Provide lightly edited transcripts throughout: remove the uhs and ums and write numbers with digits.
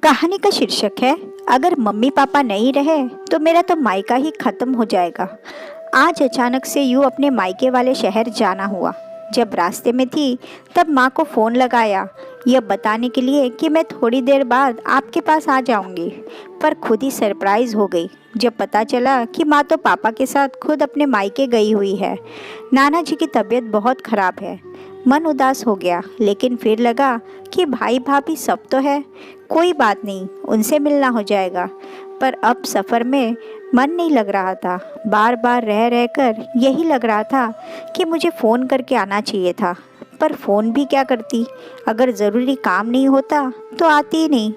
कहानी का शीर्षक है, अगर मम्मी पापा नहीं रहे तो मेरा तो मायका ही खत्म हो जाएगा। आज अचानक से यूँ अपने मायके वाले शहर जाना हुआ। जब रास्ते में थी तब माँ को फ़ोन लगाया, यह बताने के लिए कि मैं थोड़ी देर बाद आपके पास आ जाऊंगी। पर खुद ही सरप्राइज़ हो गई जब पता चला कि माँ तो पापा के साथ खुद अपने मायके गई हुई है। नाना जी की तबीयत बहुत ख़राब है। मन उदास हो गया, लेकिन फिर लगा कि भाई भाभी सब तो है, कोई बात नहीं, उनसे मिलना हो जाएगा। पर अब सफ़र में मन नहीं लग रहा था। बार बार रह रह कर यही लग रहा था कि मुझे फ़ोन करके आना चाहिए था। पर फ़ोन भी क्या करती, अगर ज़रूरी काम नहीं होता तो आती ही नहीं।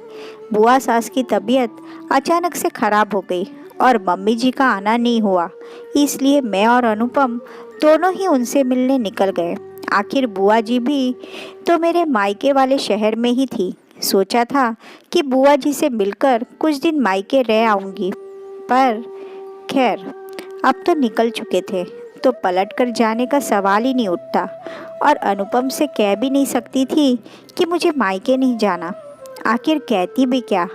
बुआ सास की तबीयत अचानक से ख़राब हो गई और मम्मी जी का आना नहीं हुआ, इसलिए मैं और अनुपम दोनों ही उनसे मिलने निकल गए। आखिर बुआ जी भी तो मेरे मायके वाले शहर में ही थी। सोचा था कि बुआ जी से मिलकर कुछ दिन मायके रह आऊँगी, पर खैर अब तो निकल चुके थे तो पलट कर जाने का सवाल ही नहीं उठता। और अनुपम से कह भी नहीं सकती थी कि मुझे मायके नहीं जाना। आखिर कहती भी क्या।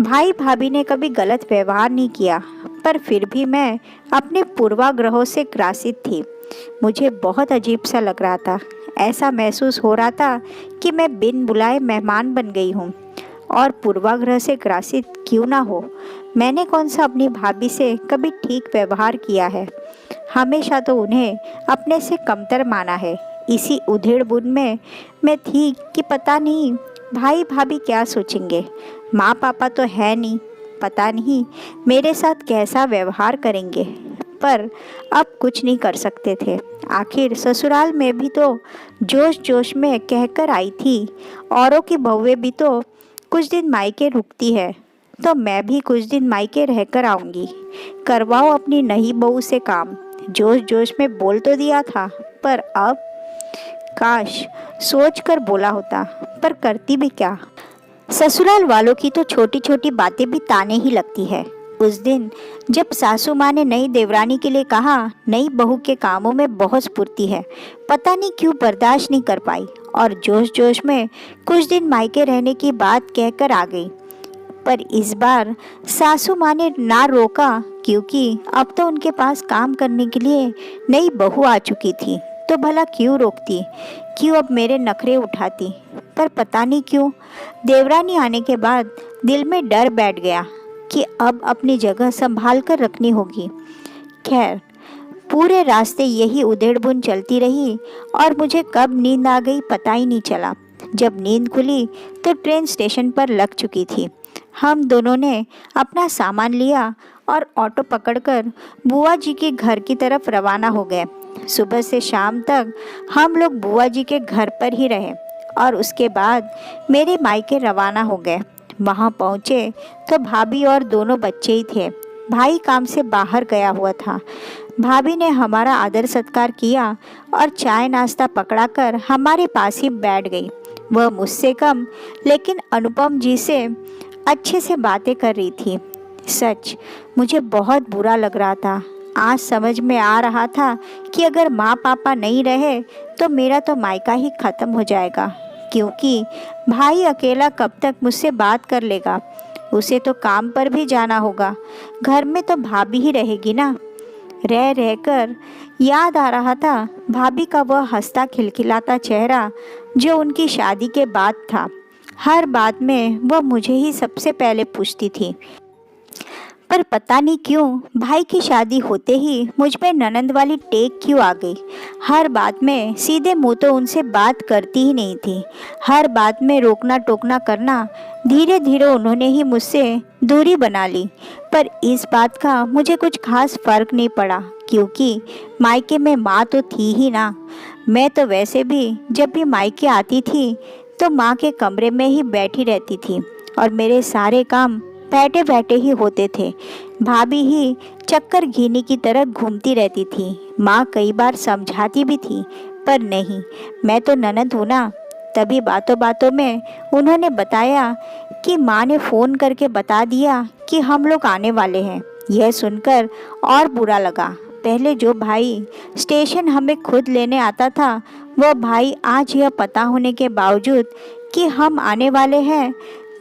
भाई भाभी ने कभी गलत व्यवहार नहीं किया, पर फिर भी मैं अपने पूर्वाग्रहों से ग्रासित थी। मुझे बहुत अजीब सा लग रहा था। ऐसा महसूस हो रहा था कि मैं बिन बुलाए मेहमान बन गई हूँ। और पूर्वाग्रह से ग्रासित क्यों ना हो, मैंने कौन सा अपनी भाभी से कभी ठीक व्यवहार किया है। हमेशा तो उन्हें अपने से कमतर माना है। इसी उधेड़ बुन में मैं थी कि पता नहीं भाई भाभी क्या सोचेंगे। माँ पापा तो है नहीं, पता नहीं मेरे साथ कैसा व्यवहार करेंगे। पर अब कुछ नहीं कर सकते थे। आखिर ससुराल में भी तो जोश जोश में कहकर आई थी, औरों की बहुएं भी तो कुछ दिन मायके रुकती है, तो मैं भी कुछ दिन मायके रहकर आऊँगी। करवाओ अपनी नई बहू से काम। जोश जोश में बोल तो दिया था, पर अब काश सोच कर बोला होता, पर करती भी क्या। ससुराल वालों की तो छोटी छोटी बातें भी ताने ही लगती है। उस दिन जब सासू माँ ने नई देवरानी के लिए कहा, नई बहू के कामों में बहुत स्फूर्ति है, पता नहीं क्यों बर्दाश्त नहीं कर पाई और जोश जोश में कुछ दिन मायके रहने की बात कहकर आ गई। पर इस बार सासू माँ ने ना रोका, क्योंकि अब तो उनके पास काम करने के लिए नई बहू आ चुकी थी। तो भला क्यों रोकती, क्यों अब मेरे नखरे उठाती। पर पता नहीं क्यों देवरानी आने के बाद दिल में डर बैठ गया कि अब अपनी जगह संभाल कर रखनी होगी। खैर पूरे रास्ते यही उधेड़-बुन चलती रही और मुझे कब नींद आ गई पता ही नहीं चला। जब नींद खुली तो ट्रेन स्टेशन पर लग चुकी थी। हम दोनों ने अपना सामान लिया और ऑटो पकड़कर बुआ जी के घर की तरफ रवाना हो गए। सुबह से शाम तक हम लोग बुआ जी के घर पर ही रहे और उसके बाद मेरे मायके रवाना हो गए। वहाँ पहुँचे तो भाभी और दोनों बच्चे ही थे। भाई काम से बाहर गया हुआ था। भाभी ने हमारा आदर सत्कार किया और चाय नाश्ता पकड़ाकर हमारे पास ही बैठ गई। वह मुझसे कम लेकिन अनुपम जी से अच्छे से बातें कर रही थी। सच मुझे बहुत बुरा लग रहा था। आज समझ में आ रहा था कि अगर माँ पापा नहीं रहे तो मेरा तो मायका ही ख़त्म हो जाएगा, क्योंकि भाई अकेला कब तक मुझसे बात कर लेगा। उसे तो काम पर भी जाना होगा, घर में तो भाभी ही रहेगी ना। रह रहकर याद आ रहा था भाभी का वह हंसता खिलखिलाता चेहरा जो उनकी शादी के बाद था। हर बात में वह मुझे ही सबसे पहले पूछती थी। पर पता नहीं क्यों भाई की शादी होते ही मुझ में ननंद वाली टेक क्यों आ गई। हर बात में सीधे मुंह तो उनसे बात करती ही नहीं थी। हर बात में रोकना टोकना करना। धीरे धीरे उन्होंने ही मुझसे दूरी बना ली। पर इस बात का मुझे कुछ खास फर्क नहीं पड़ा, क्योंकि मायके में माँ तो थी ही ना। मैं तो वैसे भी जब भी मायके आती थी तो माँ के कमरे में ही बैठी रहती थी और मेरे सारे काम बैठे बैठे ही होते थे। भाभी ही चक्कर घीनी की तरह घूमती रहती थी। माँ कई बार समझाती भी थी, पर नहीं, मैं तो ननद हूँ ना। तभी बातों बातों में उन्होंने बताया कि माँ ने फ़ोन करके बता दिया कि हम लोग आने वाले हैं। यह सुनकर और बुरा लगा। पहले जो भाई स्टेशन हमें खुद लेने आता था, वह भाई आज यह पता होने के बावजूद कि हम आने वाले हैं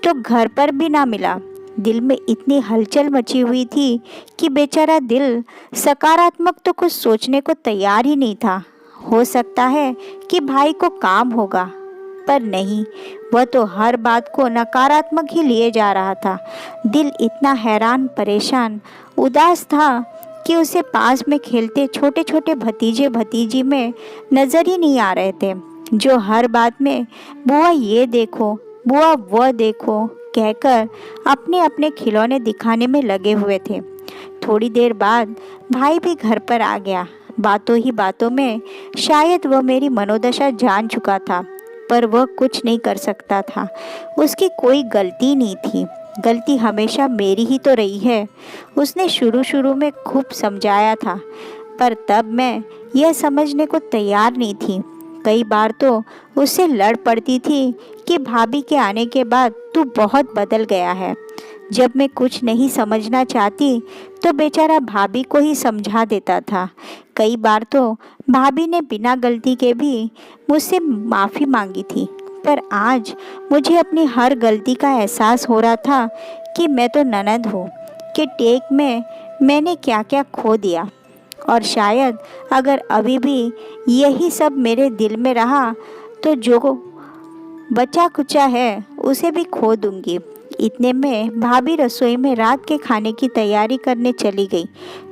तो घर पर भी ना मिला। दिल में इतनी हलचल मची हुई थी कि बेचारा दिल सकारात्मक तो कुछ सोचने को तैयार ही नहीं था। हो सकता है कि भाई को काम होगा, पर नहीं, वह तो हर बात को नकारात्मक ही लिए जा रहा था। दिल इतना हैरान, परेशान, उदास था कि उसे पास में खेलते छोटे छोटे भतीजे भतीजी में नजर ही नहीं आ रहे थे, जो हर बात में बुआ ये देखो, बुआ वह देखो कहकर अपने अपने खिलौने दिखाने में लगे हुए थे। थोड़ी देर बाद भाई भी घर पर आ गया। बातों ही बातों में शायद वह मेरी मनोदशा जान चुका था, पर वह कुछ नहीं कर सकता था। उसकी कोई गलती नहीं थी, गलती हमेशा मेरी ही तो रही है। उसने शुरू शुरू में खूब समझाया था, पर तब मैं यह समझने को तैयार नहीं थी। कई बार तो उससे लड़ पड़ती थी कि भाभी के आने के बाद तू बहुत बदल गया है। जब मैं कुछ नहीं समझना चाहती तो बेचारा भाभी को ही समझा देता था। कई बार तो भाभी ने बिना गलती के भी मुझसे माफ़ी मांगी थी, पर आज मुझे अपनी हर गलती का एहसास हो रहा था कि मैं तो ननद हूँ, कि टेक में मैंने क्या क्या खो दिया। और शायद अगर अभी भी यही सब मेरे दिल में रहा तो जो बचा कुचा है उसे भी खो दूंगी। इतने में भाभी रसोई में रात के खाने की तैयारी करने चली गई।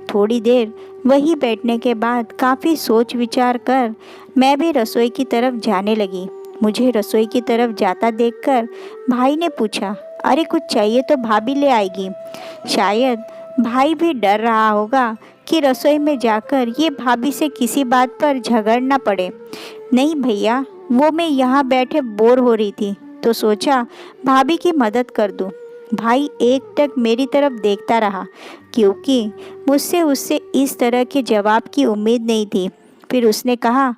थोड़ी देर वहीं बैठने के बाद काफ़ी सोच विचार कर मैं भी रसोई की तरफ जाने लगी। मुझे रसोई की तरफ जाता देखकर भाई ने पूछा, अरे कुछ चाहिए तो भाभी ले आएगी। शायद भाई भी डर रहा होगा कि रसोई में जाकर ये भाभी से किसी बात पर झगड़ना पड़े। नहीं भैया, वो मैं यहाँ बैठे बोर हो रही थी तो सोचा भाभी की मदद कर दूँ। भाई एकटक मेरी तरफ देखता रहा, क्योंकि मुझसे उससे इस तरह के जवाब की उम्मीद नहीं थी। फिर उसने कहा,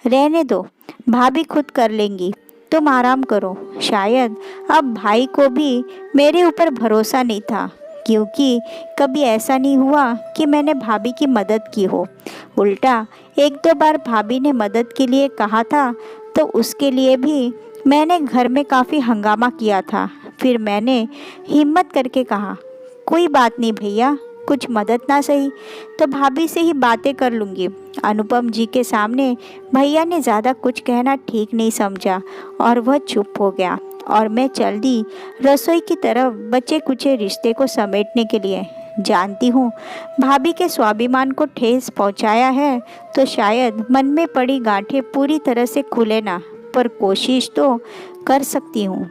रहने दो, भाभी खुद कर लेंगी, तुम आराम करो। शायद अब भाई को भी मेरे ऊपर भरोसा नहीं था, क्योंकि कभी ऐसा नहीं हुआ कि मैंने भाभी की मदद की हो। उल्टा एक दो बार भाभी ने मदद के लिए कहा था तो उसके लिए भी मैंने घर में काफ़ी हंगामा किया था। फिर मैंने हिम्मत करके कहा, कोई बात नहीं भैया, कुछ मदद ना सही तो भाभी से ही बातें कर लूँगी। अनुपम जी के सामने भैया ने ज़्यादा कुछ कहना ठीक नहीं समझा और वह चुप हो गया और मैं चल दी रसोई की तरफ बचे कुचे रिश्ते को समेटने के लिए। जानती हूँ भाभी के स्वाभिमान को ठेस पहुँचाया है तो शायद मन में पड़ी गांठें पूरी तरह से खुले ना, पर कोशिश तो कर सकती हूँ।